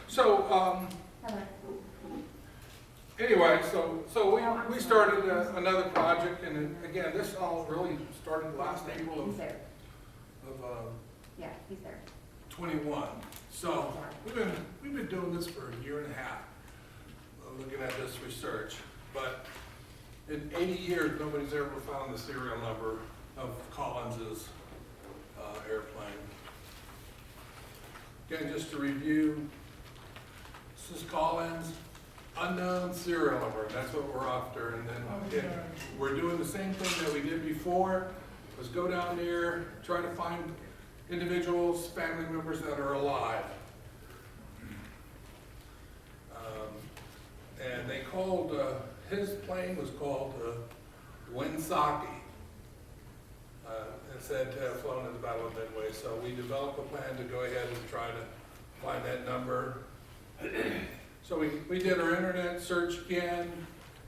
So, anyway, so we started another project, and again, this all really started last April He's of, there. of Yeah, he's there. 21. So we've been doing this for a year and a half, looking at this research. But in 80 years, nobody's ever found the serial number of Collins's airplane. Again, just to review, this is Collins, unknown serial number. That's what we're after. And then again, we're doing the same thing that we did before. Was go down there, try to find individuals, family members that are alive. And they called, his plane was called Winsaki. It said to have flown in the Battle of Midway. So we developed a plan to go ahead and try to find that number. So we did our internet search again,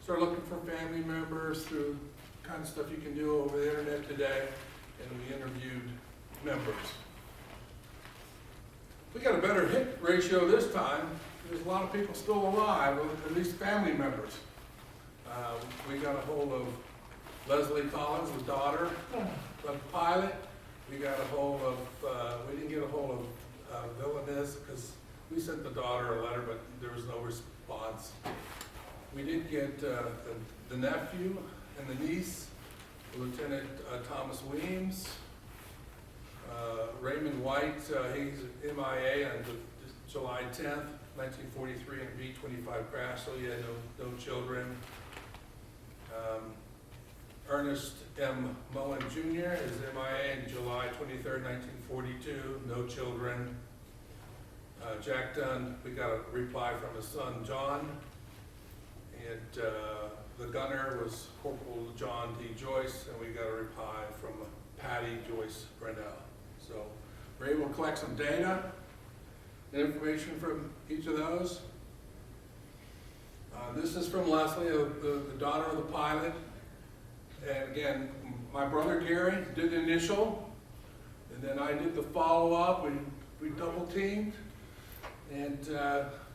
started looking for family members through kind of stuff you can do over the internet today, and we interviewed members. We got a better hit ratio this time. There's a lot of people still alive, at least family members. We got a hold of Leslie Collins, the daughter of the pilot. We got a hold of, we didn't get a hold of Villanez because we sent the daughter a letter, but there was no response. We did get the nephew and the niece, Lieutenant Thomas Weems. Raymond White, he's MIA on July 10th, 1943 in a B-25 crash, so he had no children. Ernest M. Mullen Jr. is MIA on July 23rd, 1942, no children. Jack Dunn, we got a reply from his son John, and the gunner was Corporal John D. Joyce, and we got a reply from Patty Joyce Brendel. So we're able to collect some data and information from each of those. This is from Leslie, the daughter of the pilot. And again, my brother Gary did the initial, and then I did the follow-up. We double teamed, and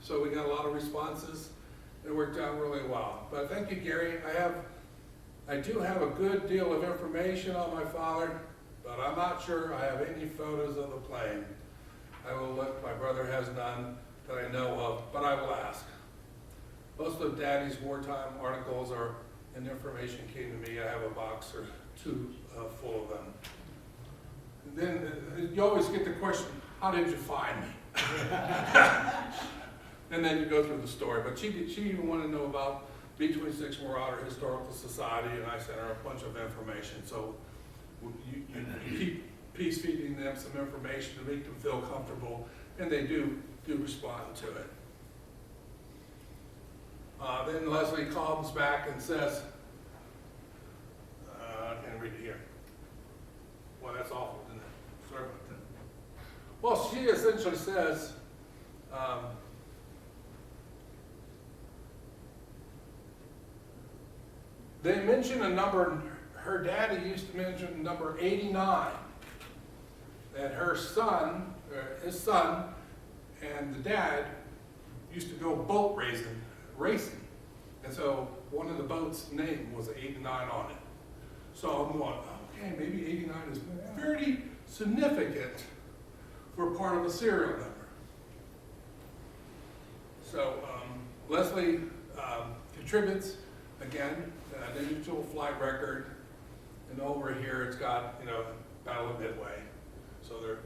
so we got a lot of responses. It worked out really well. But thank you, Gary. I do have a good deal of information on my father, but I'm not sure I have any photos of the plane. I will look. My brother has none that I know of, but I will ask. Most of Daddy's wartime articles are, and information came to me. I have a box or two full of them. And then you always get the question, how did you find me? And then you go through the story. But she even wanted to know about B-26 Marauder Historical Society, and I sent her a bunch of information. So you keep piece feeding them some information to make them feel comfortable, and they do respond to it. Then Leslie comes back and says, I can't read it here. Well, that's awful, isn't it? Sorry about that. Well, she essentially says, they mention a number, her daddy used to mention number 89, that her son, his son, and the dad used to go boat racing. And so one of the boats' name was 89 on it. So I'm going, okay, maybe 89 is very significant for part of a serial number. So Leslie contributes, again, the digital flight record, and over here it's got, Battle of Midway. So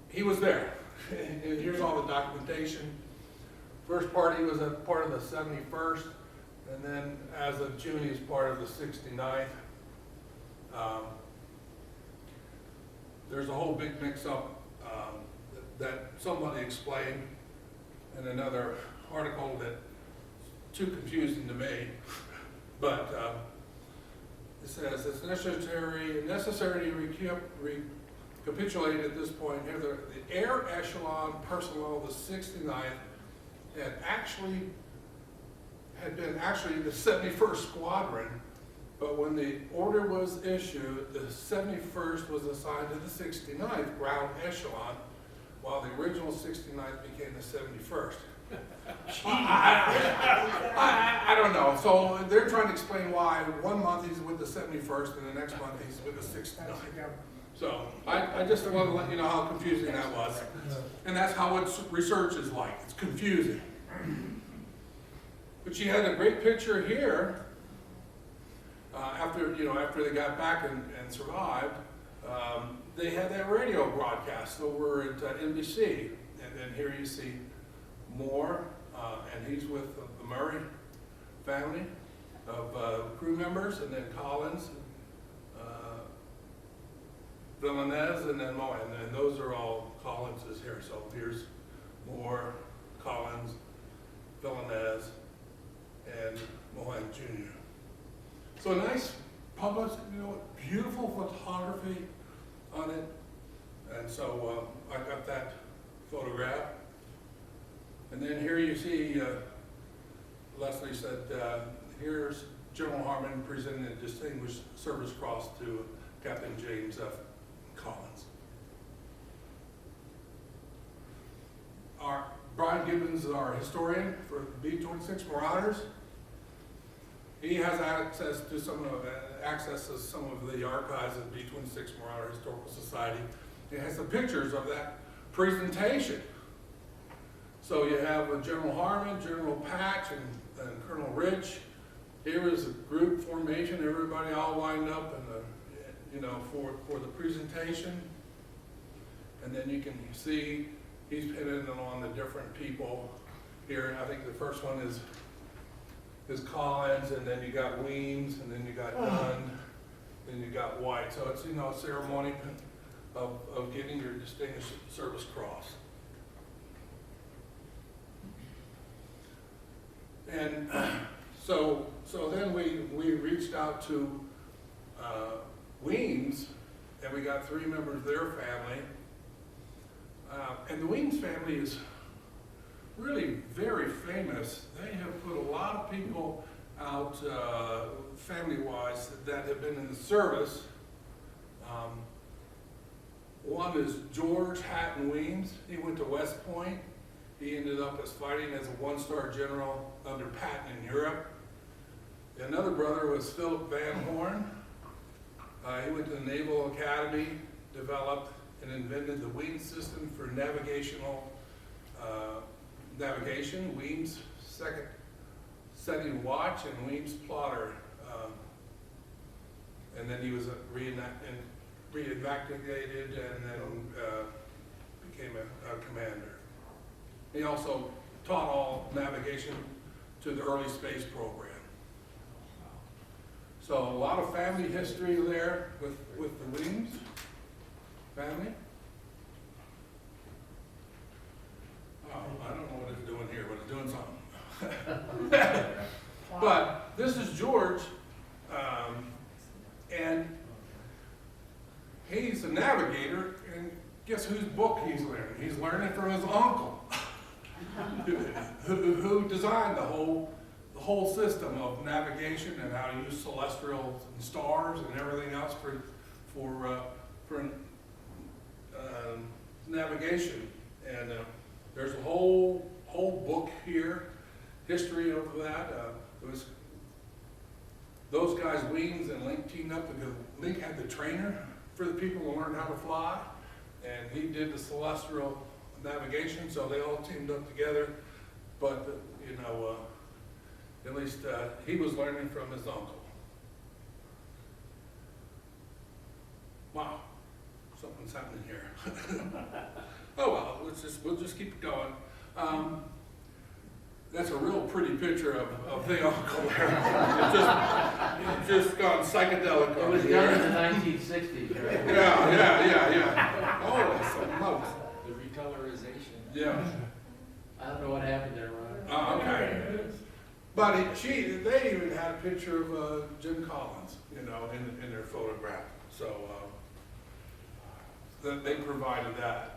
he was there. And here's all the documentation. First part, he was a part of the 71st, and then as of June, he's part of the 69th. There's a whole big mix-up that somebody explained in another article that's too confusing to me. But it says it's necessary to recapitulate at this point here. The air echelon personnel of the 69th had been actually the 71st Squadron, but when the order was issued, the 71st was assigned to the 69th Ground Echelon while the original 69th became the 71st. I don't know. So they're trying to explain why one month he's with the 71st and the next month he's with the 69th. So I just want to let you know how confusing that was. And that's how it's research is like. It's confusing. But she had a great picture here. After they got back and survived, they had that radio broadcast over at NBC. And then here you see Moore, and he's with the Murray family of crew members, and then Collins, Villanez, and then Moore. And those are all Collinses here. So here's Moore, Collins, Villanez, and Mohan Jr. So a nice published, beautiful photography on it. And so I got that photograph. And then here you see, Leslie said, here's General Harmon presenting a Distinguished Service Cross to Captain James F. Collins. Brian Gibbons is our historian for B-26 Marauders. He has access to some of the archives of the B-26 Marauder Historical Society. It has the pictures of that presentation. So you have General Harmon, General Patch, and Colonel Rich. Here is a group formation, everybody all lined up for the presentation. And then you can see he's pinning on the different people here. I think the first one is Collins, and then you got Weems, and then you got Dunn, then you got White. So it's a ceremony of getting your Distinguished Service Cross. And so then we reached out to Weems, and we got 3 members of their family. And the Weems family is really very famous. They have put a lot of people out family-wise that have been in the service. One is George Hatton Weems. He went to West Point. He ended up fighting as a 1-star general under Patton in Europe. Another brother was Philip Van Horn. He went to the Naval Academy, developed and invented the Weems system for navigational navigation, Weems second setting watch, and Weems plotter. And then he was reinactivated and then became a commander. He also taught all navigation to the early space program. So a lot of family history there with the Weems family. Oh, I don't know what it's doing here, but it's doing something. But this is George, and he's a navigator, and guess whose book he's learning? He's learning from his uncle, who designed the whole system of navigation and how to use celestials and stars and everything else for navigation. And there's a whole book here, history of that. It was those guys, Weems and Link, teamed up because Link had the trainer for the people to learn how to fly, and he did the celestial navigation, so they all teamed up together. But at least he was learning from his uncle. Wow, something's happening here. Oh well, we'll just keep going. That's a real pretty picture of the uncle there. It's just gone psychedelic. It was done in the 1960s, right? Yeah. Oh, that's something else. The recolorization. Yeah. I don't know what happened there, Ron. Oh, okay. But they even had a picture of Jim Collins, in their photograph. So they provided that.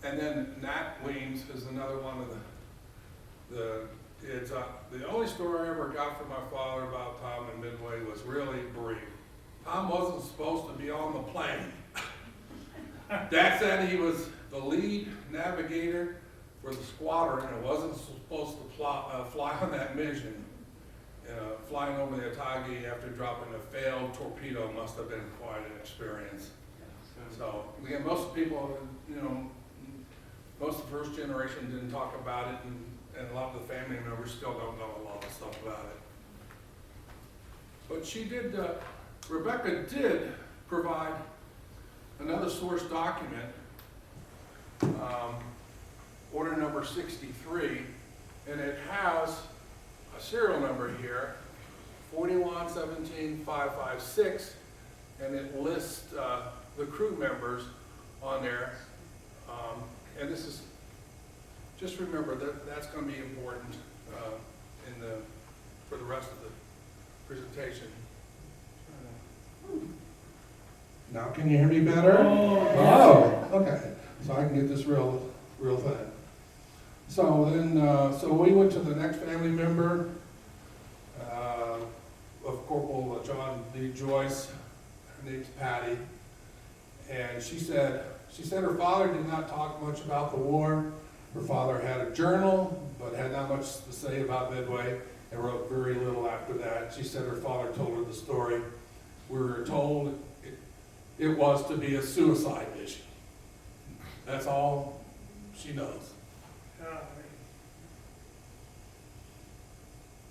And then Nat Weems is another one of the kids. The only story I ever got from my father about Tom and Midway was really brief. Tom wasn't supposed to be on the plane. Dad said he was the lead navigator for the squadron and wasn't supposed to fly on that mission. Flying over the Atagi after dropping a failed torpedo must have been quite an experience. So, again, most people, most of the first generation didn't talk about it, and a lot of the family members still don't know a lot of stuff about it. But she did, Rebecca did provide another source document, order number 63, and it has a serial number here, 4117556, and it lists the crew members on there. And this is, just remember that that's going to be important for the rest of the presentation. Now can you hear me better? Oh, okay. So I can get this real thin. So then, so we went to the next family member of Corporal John D. Joyce. Her name's Patty, and she said her father did not talk much about the war. Her father had a journal, but had not much to say about Midway, and wrote very little after that. She said her father told her the story. We were told it was to be a suicide mission. That's all she knows.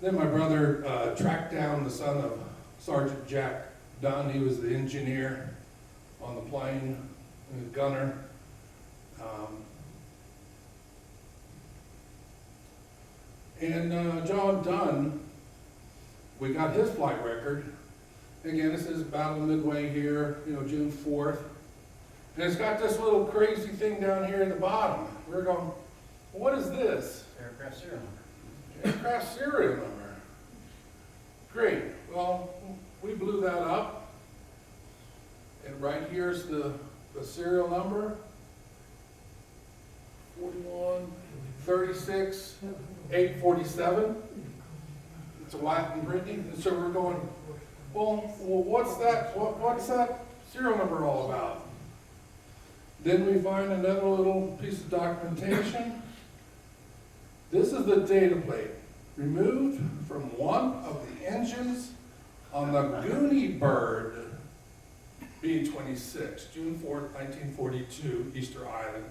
Then my brother tracked down the son of Sergeant Jack Dunn. He was the engineer on the plane, the gunner. John Dunn, we got his flight record. Again, this is Battle of Midway here, June 4th. And it's got this little crazy thing down here in the bottom. We're going, what is this? Aircraft serial number. Aircraft serial number. Great. Well, we blew that up. And right here's the serial number. 4136-847. It's a Latin printing. And so we're going, well, what's that? What's that serial number all about? Then we find another little piece of documentation. This is the data plate removed from one of the engines on the Goonie Bird B-26, June 4th, 1942, Easter Island,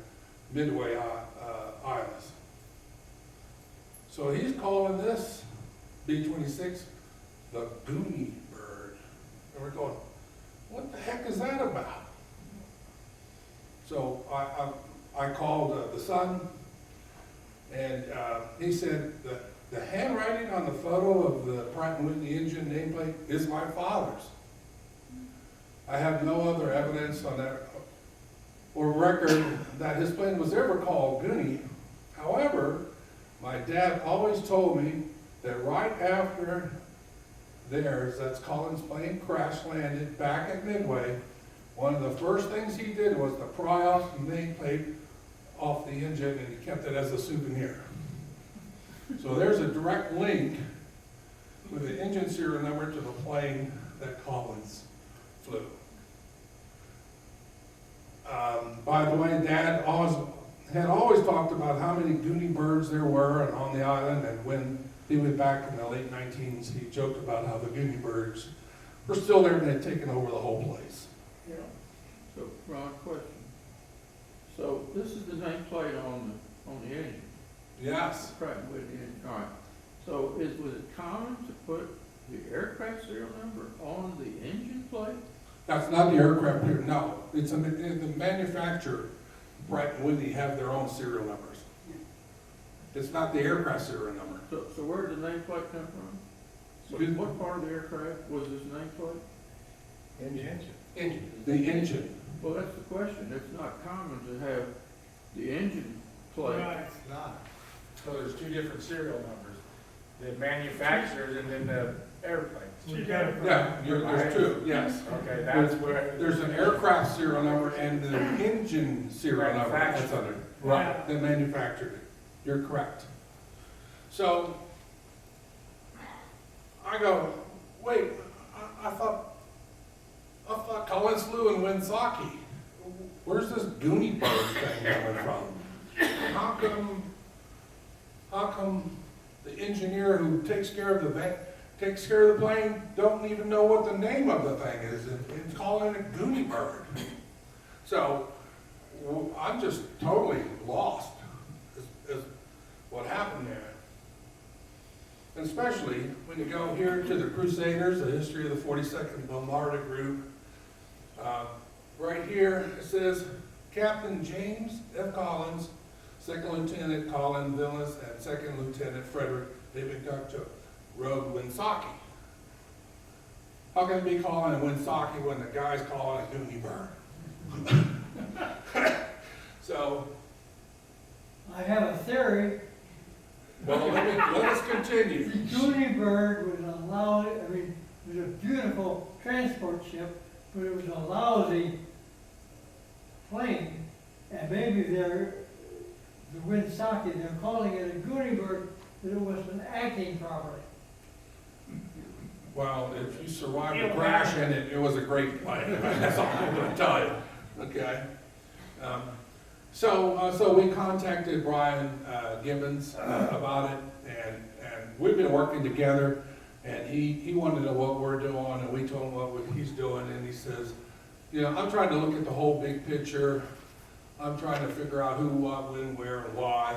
Midway Islands. So he's calling this B-26 the Goonie Bird. And we're going, what the heck is that about? So I called the son, and he said that the handwriting on the photo of the Pratt & Whitney engine nameplate is my father's. I have no other evidence on that or record that his plane was ever called Goonie. However, my dad always told me that right after theirs, that's Colin's plane, crash landed back at Midway, one of the first things he did was to pry off the nameplate off the engine, and he kept it as a souvenir. So there's a direct link with the engine serial number to the plane that Collins flew. By the way, Dad had always talked about how many Goonie birds there were on the island, and when he went back in the late 19s, he joked about how the Goonie birds were still there and they'd taken over the whole place. Yeah. So, Ron, question. So this is the nameplate on the engine? Yes. Pratt & Whitney engine. All right. So was it common to put the aircraft serial number on the engine plate? That's not the aircraft here, no. It's the manufacturer, Pratt & Whitney, have their own serial numbers. It's not the aircraft serial number. So where did the nameplate come from? What part of the aircraft was this nameplate? Engine. The engine. Well, that's the question. It's not common to have the engine plate. It's not. So there's two different serial numbers. The manufacturers and then the airplanes. Yeah, there's two, yes. Okay, that's where. There's an aircraft serial number and the engine serial number. That's under. Right, they manufactured it. You're correct. So, I go, wait, I thought Collins flew in Winsaki. where's this Goonie bird thing coming from? How come the engineer who takes care of the plane don't even know what the name of the thing is, and calling it a Goonie bird? So, I'm just totally lost as what happened there. And especially when you go here to the Crusaders, the history of the 42nd Bombardier Group. Right here it says Captain James F. Collins, Second Lieutenant Colin Villas, and Second Lieutenant Frederick David Gukchuk rode Winsaki. How can it be calling a Winsaki when the guy's calling a Goonie bird? So, I have a theory. well, let us continue. The Goonie bird was it was a beautiful transport ship, but it was a lousy plane. And maybe the Winsaki, they're calling it a Goonie bird, but it wasn't acting properly. Well, if you survived the crash in it, it was a great plane. That's all I'm gonna tell you, okay? So we contacted Brian Gibbons about it, and we've been working together, and he wanted to know what we're doing, and we told him what he's doing, and he says, you know, I'm trying to look at the whole big picture. I'm trying to figure out who, what, when, where, and why,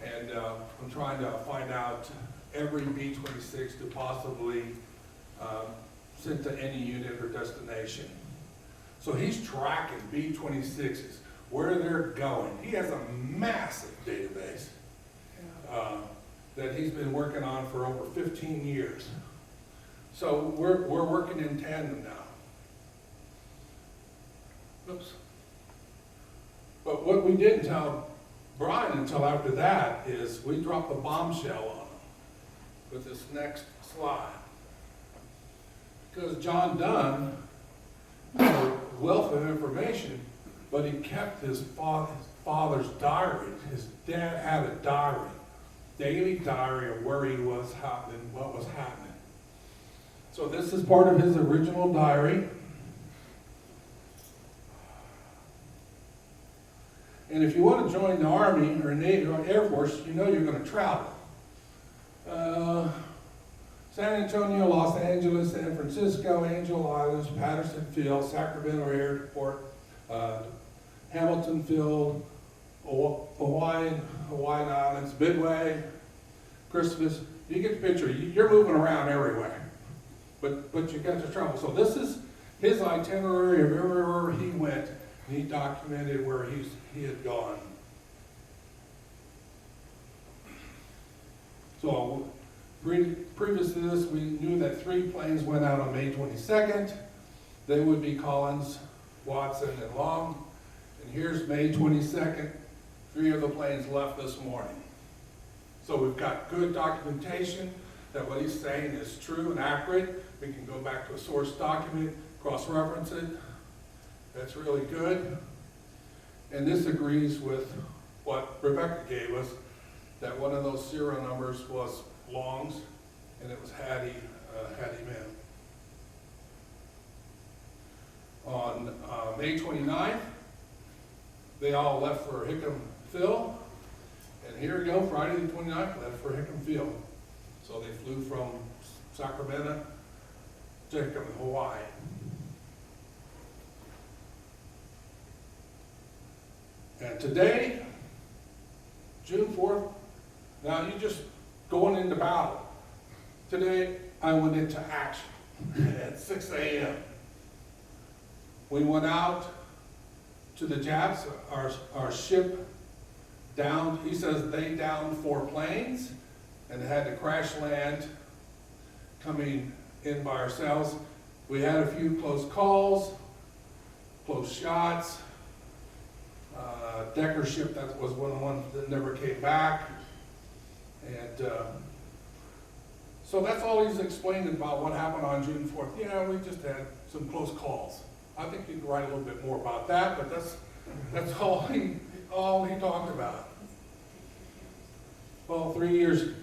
and I'm trying to find out every B-26 to possibly send to any unit or destination. So he's tracking B-26s, where they're going. He has a massive database that he's been working on for over 15 years. So we're working in tandem now. Oops. But what we didn't tell Brian until after that is we dropped the bombshell on him with this next slide. Because John Dunn had a wealth of information, but he kept his father's diary. His dad had a diary, daily diary of where he was happening, what was happening. So this is part of his original diary. And if you want to join the Army or Navy or Air Force, you know you're going to travel. San Antonio, Los Angeles, San Francisco, Angel Islands, Patterson Field, Sacramento Airport, Hamilton Field, Hawaiian Islands, Midway, Christmas. You get the picture. You're moving around everywhere, but you got to travel. So this is his itinerary of everywhere he went. And he documented where he had gone. So previous to this, we knew that 3 planes went out on May 22nd. They would be Collins, Watson, and Long. And here's May 22nd. 3 of the planes left this morning. So we've got good documentation that what he's saying is true and accurate. We can go back to a source document, cross-reference it. That's really good. And this agrees with what Rebecca gave us, that one of those serial numbers was Long's, and it was Hattie Men. On May 29th, they all left for Hickam Field. And here we go, Friday the 29th, left for Hickam Field. So they flew from Sacramento to Hickam, Hawaii. And today, June 4th, now you're just going into battle. Today, I went into action at 6 a.m. We went out to the Japs, our ship downed, he says they downed 4 planes and had to crash land coming in by ourselves. We had a few close calls, close shots. Decker ship, that was one of the ones that never came back. And so that's all he's explained about what happened on June 4th. Yeah, we just had some close calls. I think you can write a little bit more about that, but that's all he talked about. Well, 3 years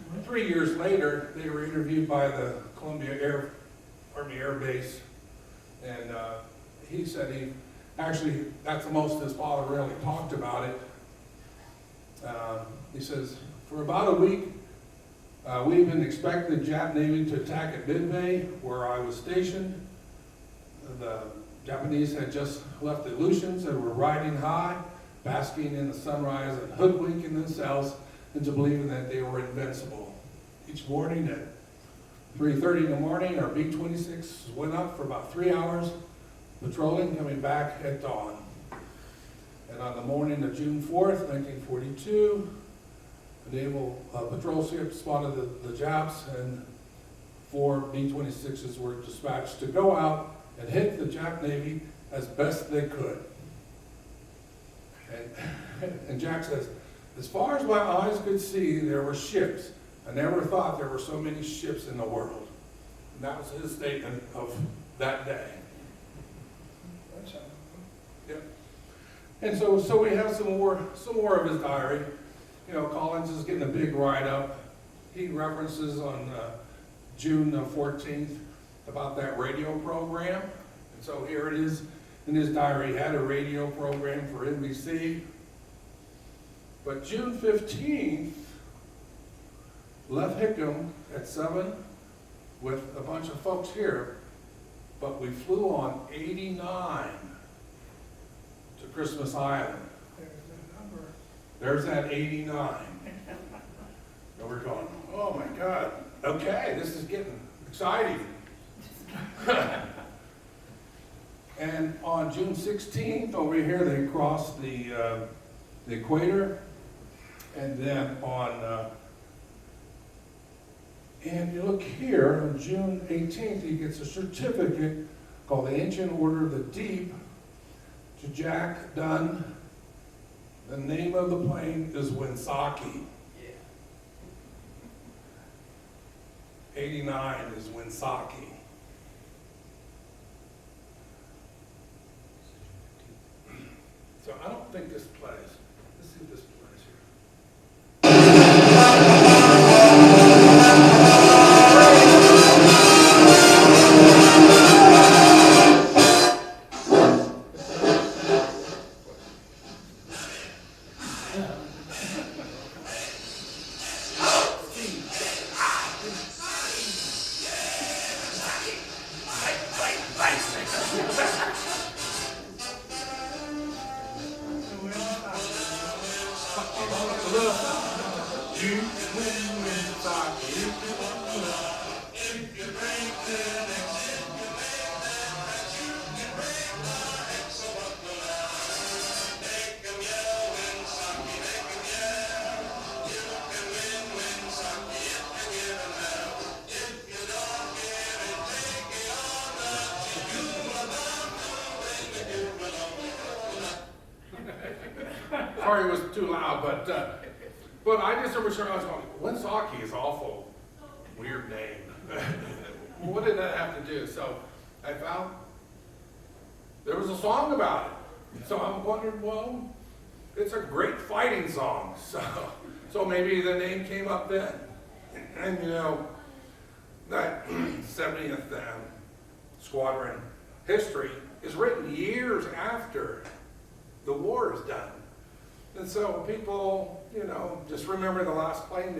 later, they were interviewed by the Columbia Army Air Base, and he said Actually, that's the most his father really talked about it. He says, for about a week, we've been expecting the Jap Navy to attack at Midway, where I was stationed. The Japanese had just left the Aleutians and were riding high, basking in the sunrise and hoodwinking themselves into believing that they were invincible. Each morning at 3:30 in the morning, our B-26 went up for about 3 hours, patrolling, coming back at dawn. And on the morning of June 4th, 1942, a naval patrol ship spotted the Japs, and 4 B-26s were dispatched to go out and hit the Jap Navy as best they could. And Jack says, as far as my eyes could see, there were ships. I never thought there were so many ships in the world. And that was his statement of that day. Yep. And so we have some more of his diary. You know, Collins is getting a big write-up. He references on June 14th about that radio program. And so here it is in his diary. He had a radio program for NBC. But June 15th, left Hickam at 7 with a bunch of folks here, but we flew on 89 to Christmas Island. There's that 89. And we're going, oh my God, okay, this is getting exciting. And on June 16th, over here, they crossed the equator. And then and you look here, on June 18th, he gets a certificate called the Ancient Order of the Deep to Jack Dunn. The name of the plane is Winsaki. 89 is Winsaki. So I don't think this plays. Let's see if this plays here. Sorry it was too loud, but I just remember I was going, Winsaki is awful weird name. What did that have to do? So I found there was a song about it. So I wondered, well, it's a great fighting song. So maybe the name came up then. And you know, that 70th Squadron history is written years after the war is done. And so people, you know, just remember the last plane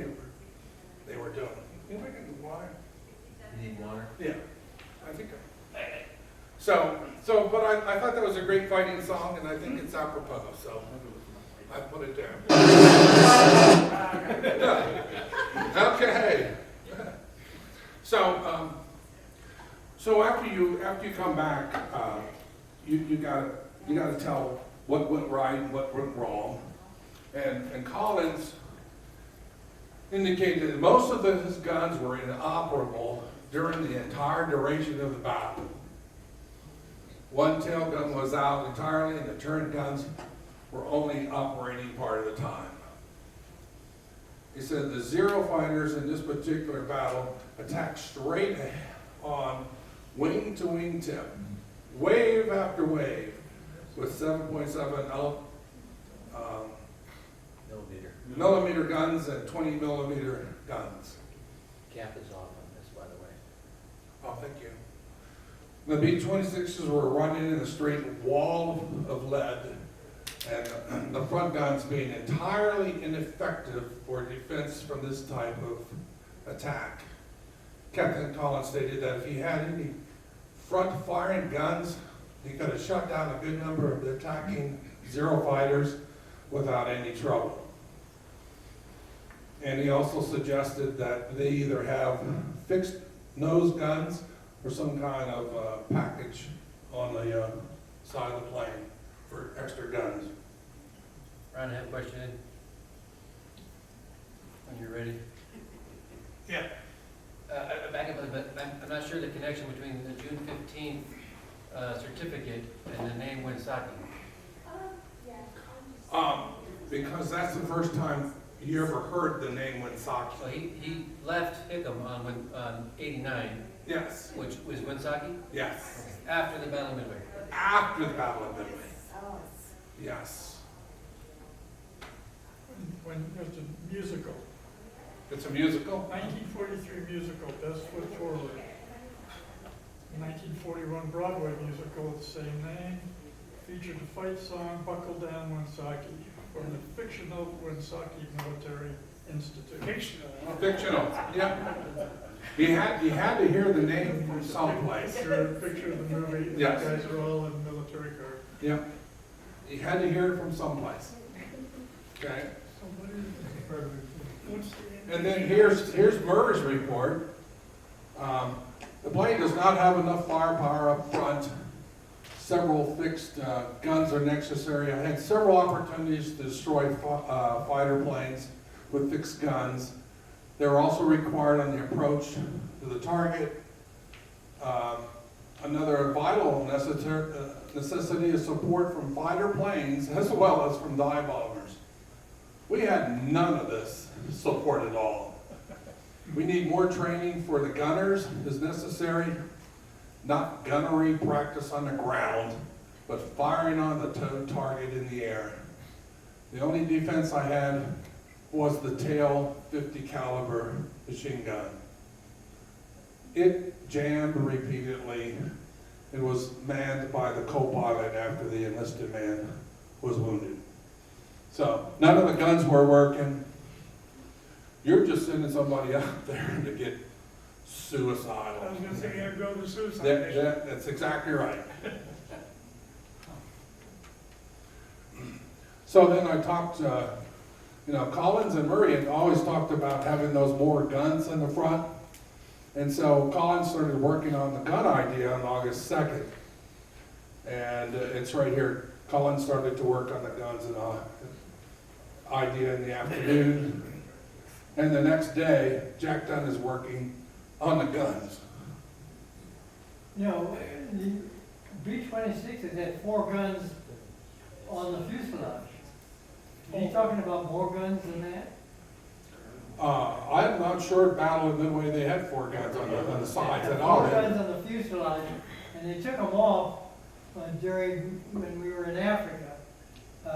they were doing. Anybody get water? You need water? Yeah, I think so, but I thought that was a great fighting song, and I think it's apropos, so I put it down. Okay. So after you come back, you gotta tell what went right and what went wrong. And Collins indicated that most of his guns were inoperable during the entire duration of the battle. One tail gun was out entirely, and the turret guns were only operating part of the time. He said the Zero fighters in this particular battle attacked straight on, wing to wing tip, wave after wave, with 7.7 millimeter guns and 20 millimeter guns. Cap is off on this, by the way. Oh, thank you. The B-26s were running in a straight wall of lead, and the front guns being entirely ineffective for defense from this type of attack. Captain Collins stated that if he had any front firing guns, he could have shut down a good number of the attacking Zero fighters without any trouble. And he also suggested that they either have fixed nose guns or some kind of package on the side of the plane for extra guns. Ron, I have a question. When you're ready. Yeah. Back up a bit, I'm not sure the connection between the June 15th certificate and the name Winsaki. Because that's the first time you ever heard the name Winsaki. So he left Hickam on 89, Yes, which was Winsaki, yes. after the Battle of Midway. After the Battle of Midway. Yes. When it's a musical, It's a musical? 1943 musical, Best Foot Forward. 1941 Broadway musical, the same name, featured the fight song Buckle Down Winsaki from the fictional Winsaki Military Institute. Fictional, yeah. You had to hear the name from someplace. Picture of the movie, the Yes. guys are all in military garb. Yeah. You had to hear it from someplace. Okay? And then here's Murray's report. The plane does not have enough firepower up front. Several fixed guns are necessary. I had several opportunities to destroy fighter planes with fixed guns. They were also required on the approach to the target. Another vital necessity is support from fighter planes as well as from dive bombers. We had none of this support at all. We need more training for the gunners is necessary, not gunnery practice on the ground, but firing on the towed target in the air. The only defense I had was the tail 50 caliber machine gun. It jammed repeatedly. It was manned by the co-pilot after the enlisted man was wounded. So none of the guns were working. You're just sending somebody out there to get suicidal. I was gonna say, yeah, go to suicide. That's exactly right. So then I talked, Collins and Murray had always talked about having those more guns in the front. And so Collins started working on the gun idea on August 2nd. And it's right here. Collins started to work on the guns and idea in the afternoon. And the next day, Jack Dunn is working on the guns. The B-26 has had 4 guns on the fuselage. Are you talking about more guns than that? I'm not sure at Battle of Midway they had 4 guns on the sides at all. 4 guns on the fuselage, and they took them off during, when we were in Africa,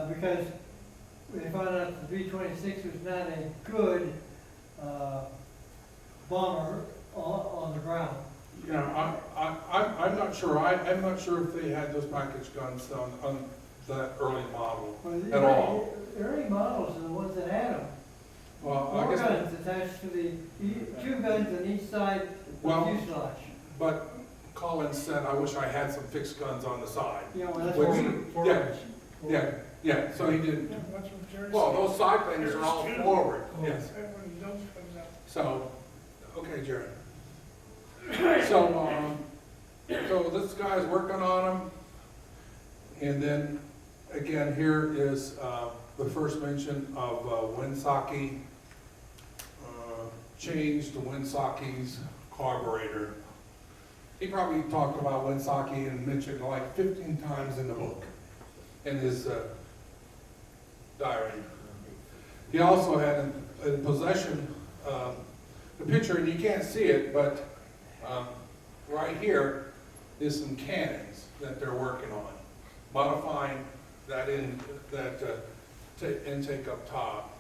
because they found out the B-26 was not a good bomber on the ground. Yeah, I'm not sure. I'm not sure if they had those package guns on that early model at all. The early models are the ones that had them. Well, I 4 guess, guns attached to the, 2 guns on each side of Well- the fuselage. but Collins said, I wish I had some fixed guns on the side. Yeah, well, that's Which- what Yeah, so he didn't. That's what Jerry Well, said. those side things are all forward, yes. Everyone knows comes out. So, okay, Jerry. So this guy's working on them. And then, again, here is the first mention of Winsaki. Changed to Winsaki's carburetor. He probably talked about Winsaki and mentioned like 15 times in the book, in his diary. He also had in possession the picture, and you can't see it, but right here is some cannons that they're working on, modifying that intake up top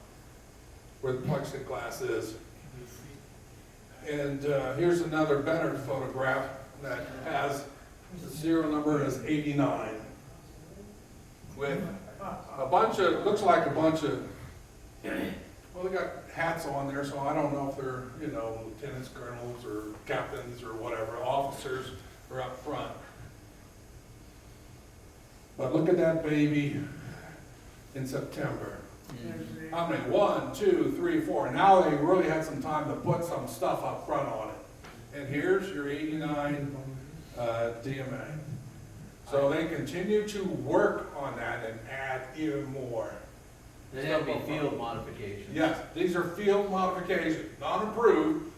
where the plexiglass is. And here's another better photograph that has The serial number is 89. With a bunch of, looks like a bunch of, well, they got hats on there, so I don't know if they're, you know, lieutenants, colonels, or captains, or whatever, officers are up front. But look at that baby in September. How many? 1, 2, 3, 4. Now they really had some time to put some stuff up front on it. And here's your 89 DMA. So they continue to work on that and add even more. They have to be field modifications. Yes, these are field modifications, not approved,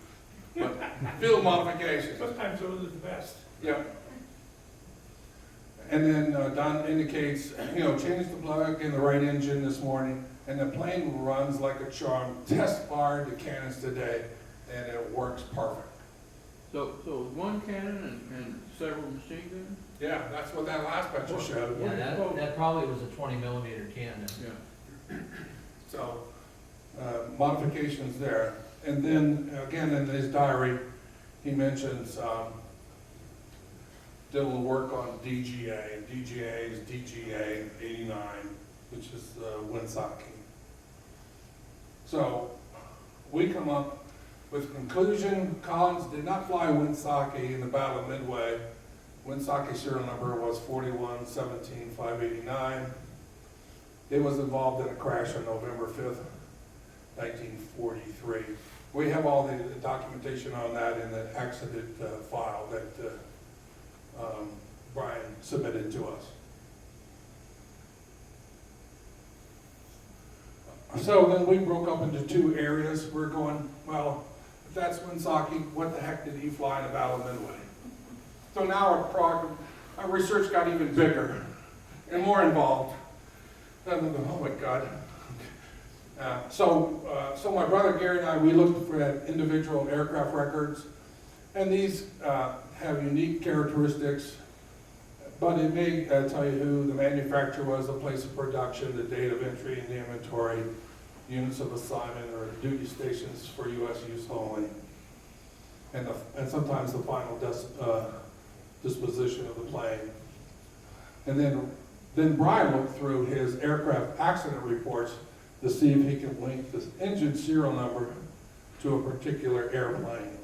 but field modifications. Sometimes those are the best. Yep. And then Don indicates, you know, change the plug in the right engine this morning, and the plane runs like a charm. Test fired the cannons today, and it works perfect. So one cannon and several machine guns? Yeah, that's what that last picture showed. Yeah, that probably was a 20-millimeter cannon. Yeah. So, modifications there. And then, again, in his diary, he mentions did a little work on DGA. And DGA is DGA 89, which is Winsocki. So, we come up with conclusion, Collins did not fly Winsocki in the Battle of Midway. Winsocki serial number was 41-17-589. It was involved in a crash on November 5th, 1943. We have all the documentation on that in the accident file that Brian submitted to us. So then we broke up into two areas. We're going, well, if that's Winsocki, what the heck did he fly in the Battle of Midway? So now our research got even bigger and more involved. Oh my God. So my brother Gary and I, we looked for individual aircraft records, and these have unique characteristics, but it may tell you who the manufacturer was, the place of production, the date of entry in the inventory, units of assignment, or duty stations for U.S. use only, and sometimes the final disposition of the plane. And then Brian looked through his aircraft accident reports to see if he could link this engine serial number to a particular airplane.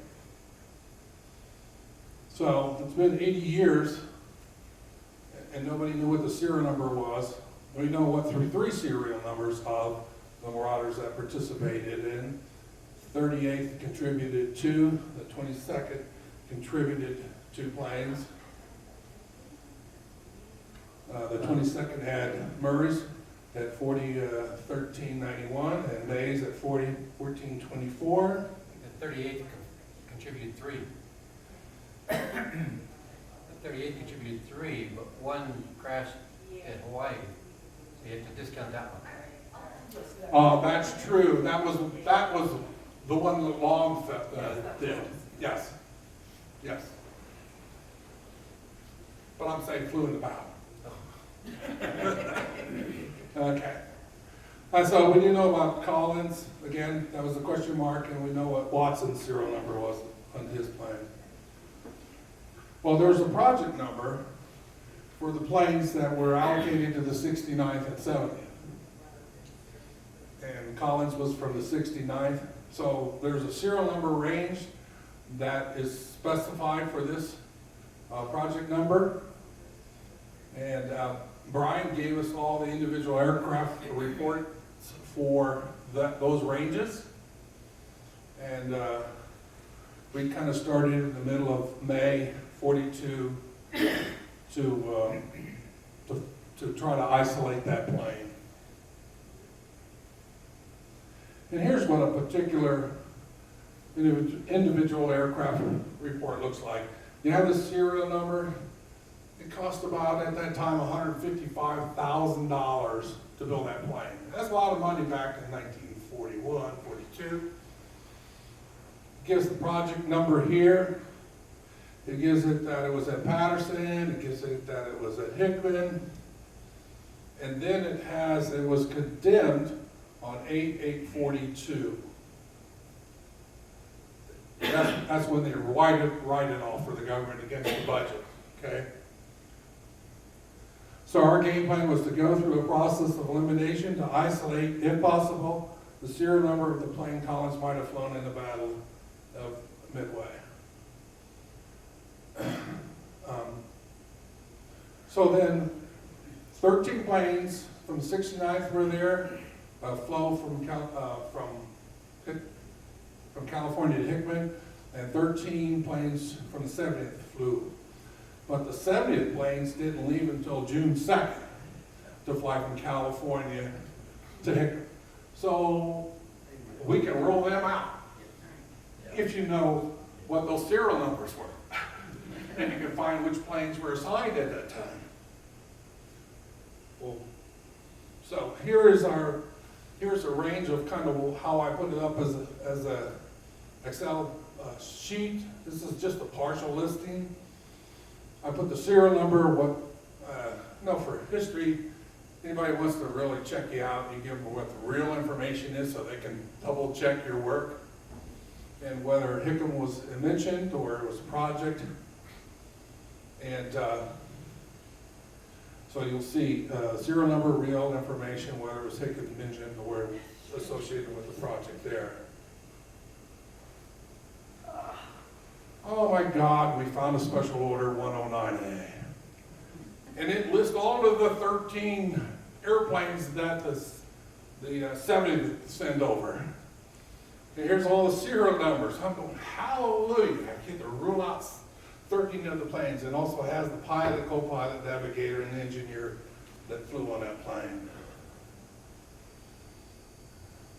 So it's been 80 years, and nobody knew what the serial number was. We know what 3 serial numbers of the Marauders that participated in. 38th contributed 2, the 22nd contributed 2 planes. The 22nd had Murray's at 40-1391 and May's at 40-1424. The 38th contributed 3. The 38th contributed 3, but one crashed at Hawaii. So you have to discount that one. That's true. That was the one that Long did. Yes. Yes. But I'm saying flew in the bow. Okay. So we do know about Collins. Again, that was a question mark, and we know what Watson's serial number was on his plane. Well, there's a project number for the planes that were allocated to the 69th and 70th. And Collins was from the 69th. So there's a serial number range that is specified for this project number. And Brian gave us all the individual aircraft reports for those ranges. And we kind of started in the middle of May 42 to try to isolate that plane. And here's what a particular individual aircraft report looks like. You have the serial number. It cost about, at that time, $155,000 to build that plane. That's a lot of money back in 1941, 42. It gives the project number here. It gives it that it was at Patterson. It gives it that it was at Hickman. And then it was condemned on 8/8/42. That's when they write it off for the government against the budget, okay? So our game plan was to go through a process of elimination to isolate, if possible, the serial number of the plane Collins might have flown in the Battle of Midway. So then, 13 planes from the 69th were there, flow from California to Hickman, and 13 planes from the 70th flew. But the 70th planes didn't leave until June 2nd to fly from California to Hickman. So we can roll them out if you know what those serial numbers were. And you can find which planes were assigned at that time. Well, so here's a range of kind of how I put it up as a Excel sheet. This is just a partial listing. I put the serial number, for history, anybody wants to really check you out, you give them what the real information is so they can double check your work. And whether Hickam was mentioned or it was a project. And so you'll see serial number, real information, whether it was Hickam mentioned or associated with the project there. Oh my God, we found a special order 109A. And it lists all of the 13 airplanes that the 70 send over. And here's all the serial numbers. I'm going, hallelujah, I get to rule out 13 of the planes. It also has the pilot, co-pilot, navigator, and engineer that flew on that plane.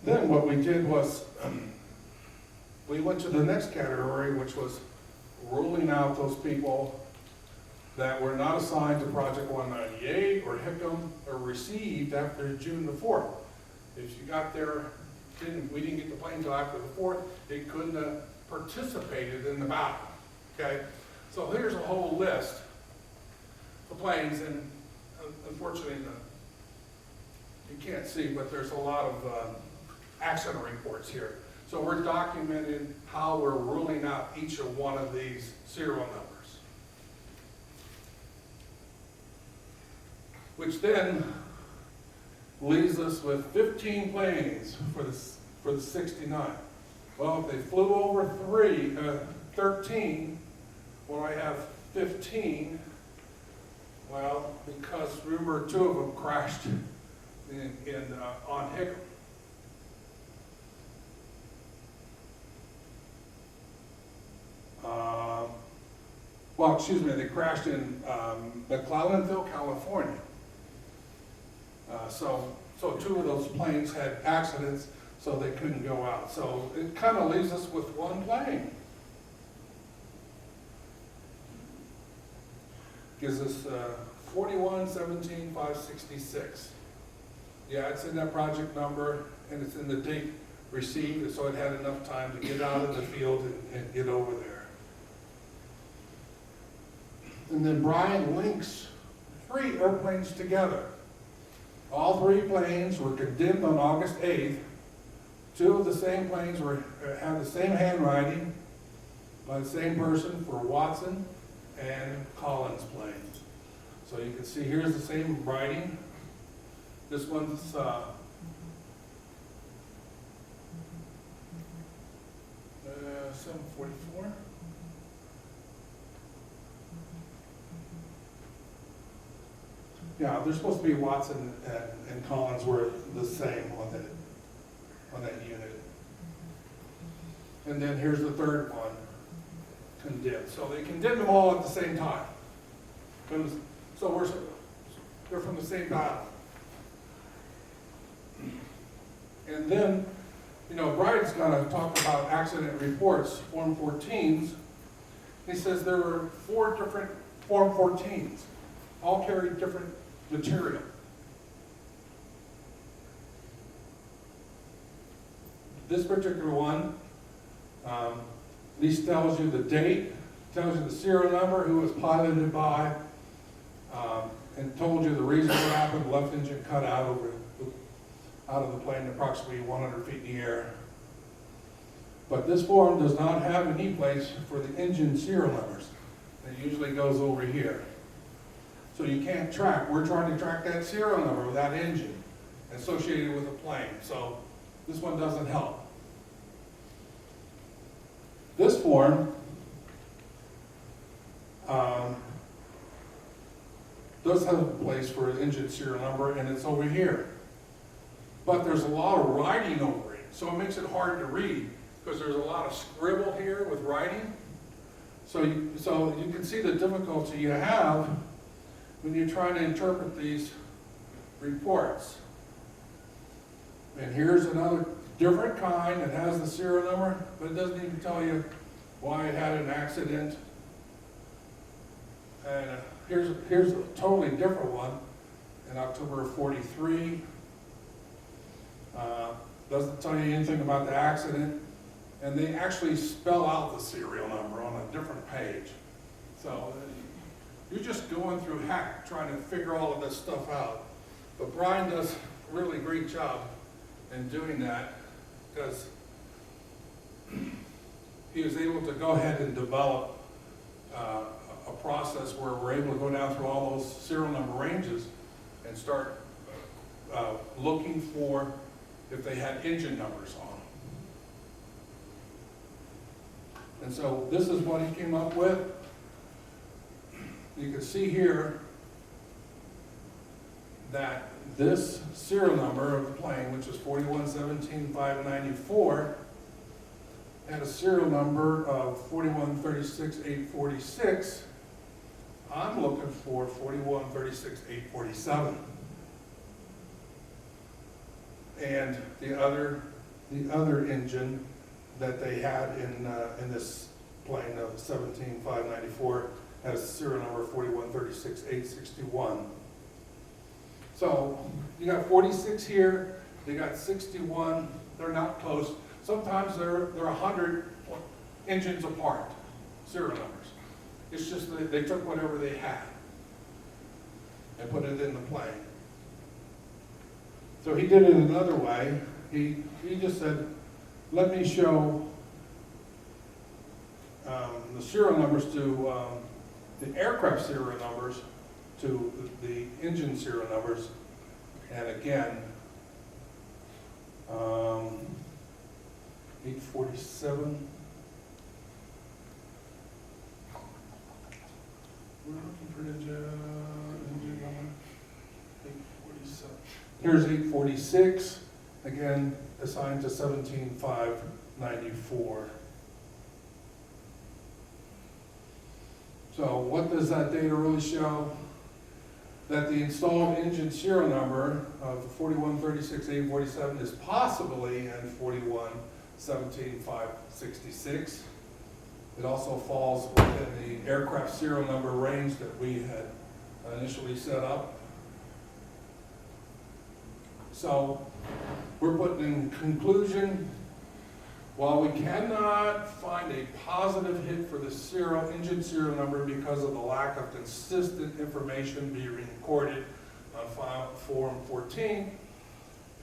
Then what we did was, we went to the next category, which was ruling out those people that were not assigned to Project 198 or Hickam or received after June the 4th. If you got there, we didn't get the plane until after the 4th, it couldn't have participated in the battle, okay? So here's a whole list of planes, and unfortunately, you can't see, but there's a lot of accident reports here. So we're documenting how we're ruling out each of one of these serial numbers. Which then leaves us with 15 planes for the 69. Well, if they flew over 13, well, I have 15. Well, because remember, 2 of them crashed on Hickam. They crashed in McClellanville, California. So 2 of those planes had accidents, so they couldn't go out. So it kind of leaves us with 1 plane. Gives us 41,17,566. Yeah, it's in that project number, and it's in the date received, so it had enough time to get out of the field and get over there. And then Brian links 3 airplanes together. All 3 planes were condemned on August 8th. 2 of the same planes had the same handwriting by the same person for Watson and Collins planes. So you can see here's the same writing. This one's 744. Yeah, they're supposed to be Watson and Collins were the same on that unit. And then here's the 3rd one, condemned. So they condemned them all at the same time. So they're from the same battle. And then, Brian's going to talk about accident reports, Form 14s. He says there were 4 different Form 14s, all carried different material. This particular one, at least tells you the date, tells you the serial number, who it was piloted by, and told you the reason what happened. Left engine cut out of the plane approximately 100 feet in the air. But this form does not have any place for the engine serial numbers. It usually goes over here. So So you can't track. We're trying to track that serial number of that engine associated with the plane. So this one doesn't help. This form does have a place for an engine serial number, and it's over here. But there's a lot of writing over it, so it makes it hard to read because there's a lot of scribble here with writing. So you can see the difficulty you have when you're trying to interpret these reports. And here's another different kind that has the serial number, but it doesn't even tell you why it had an accident. And here's a totally different one in October of 43. Doesn't tell you anything about the accident. And they actually spell out the serial number on a different page. So you're just going through heck trying to figure all of this stuff out. But Brian does a really great job in doing that because he was able to go ahead and develop a process where we're able to go down through all those serial number ranges and start looking for if they had engine numbers on them. And so this is what he came up with. You can see here that this serial number of the plane, which is 4117594, had a serial number of 4136846. I'm looking for 4136847. And the other engine that they had in this plane of 17594 has serial number 4136861. So you got 46 here, they got 61. They're not close. Sometimes they're 100 engines apart, serial numbers. It's just that they took whatever they had and put it in the plane. So he did it another way. He just said, let me show the serial numbers to the aircraft serial numbers to the engine serial numbers. And again, 847. We're looking for engine number 847. Here's 846, again assigned to 17594. So what does that data really show? That the installed engine serial number of 4136847 is possibly in 4117566. It also falls within the aircraft serial number range that we had initially set up. So we're putting in conclusion, while we cannot find a positive hit for the engine serial number because of the lack of consistent information being recorded on Form 14,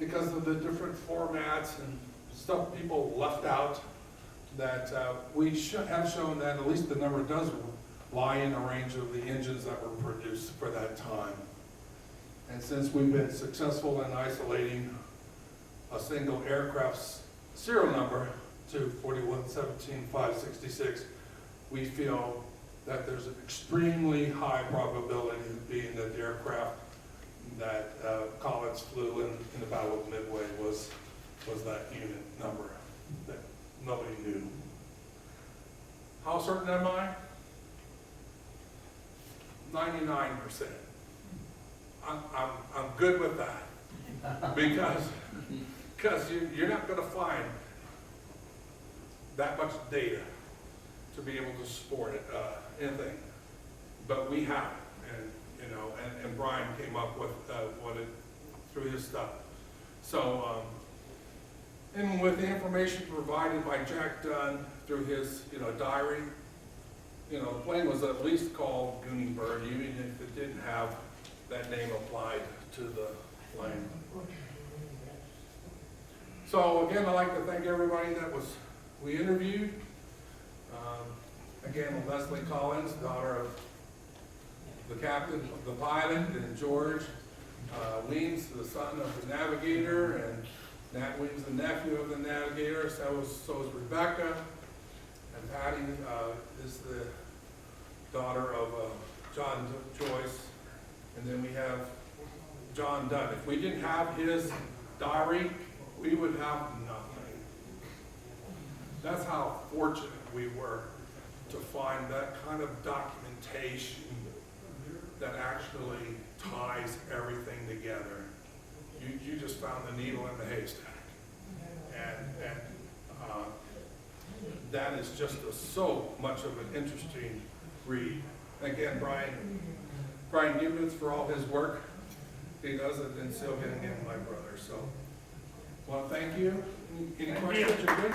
because of the different formats and stuff people left out, that we have shown that at least the number does lie in the range of the engines that were produced for that time. And since we've been successful in isolating a single aircraft's serial number to 4117566, we feel that there's an extremely high probability of being that the aircraft that Collins flew in the Battle of Midway was that unit number that nobody knew. How certain am I? 99%. I'm good with that because you're not going to find that much data to be able to support it, anything, but we have it, and Brian came up with through his stuff. So, and with the information provided by Jack Dunn through his diary, the plane was at least called Goonie Bird, even if it didn't have that name applied to the plane. So again, I'd like to thank everybody that we interviewed. Again, Leslie Collins, daughter of the captain, the pilot, and George Weems, the son of the navigator, and Nat Weems, the nephew of the navigator. So is Rebecca, and Patty is the daughter of John Joyce, and then we have John Dunn. If we didn't have his diary, we would have nothing. That's how fortunate we were to find that kind of documentation that actually ties everything together. You just found the needle in the haystack. And that is just so much of an interesting read. Again, Brian Gibbons for all his work. He does it, and Sylvan, again, my brother. So, well, thank you. Any questions? You're good?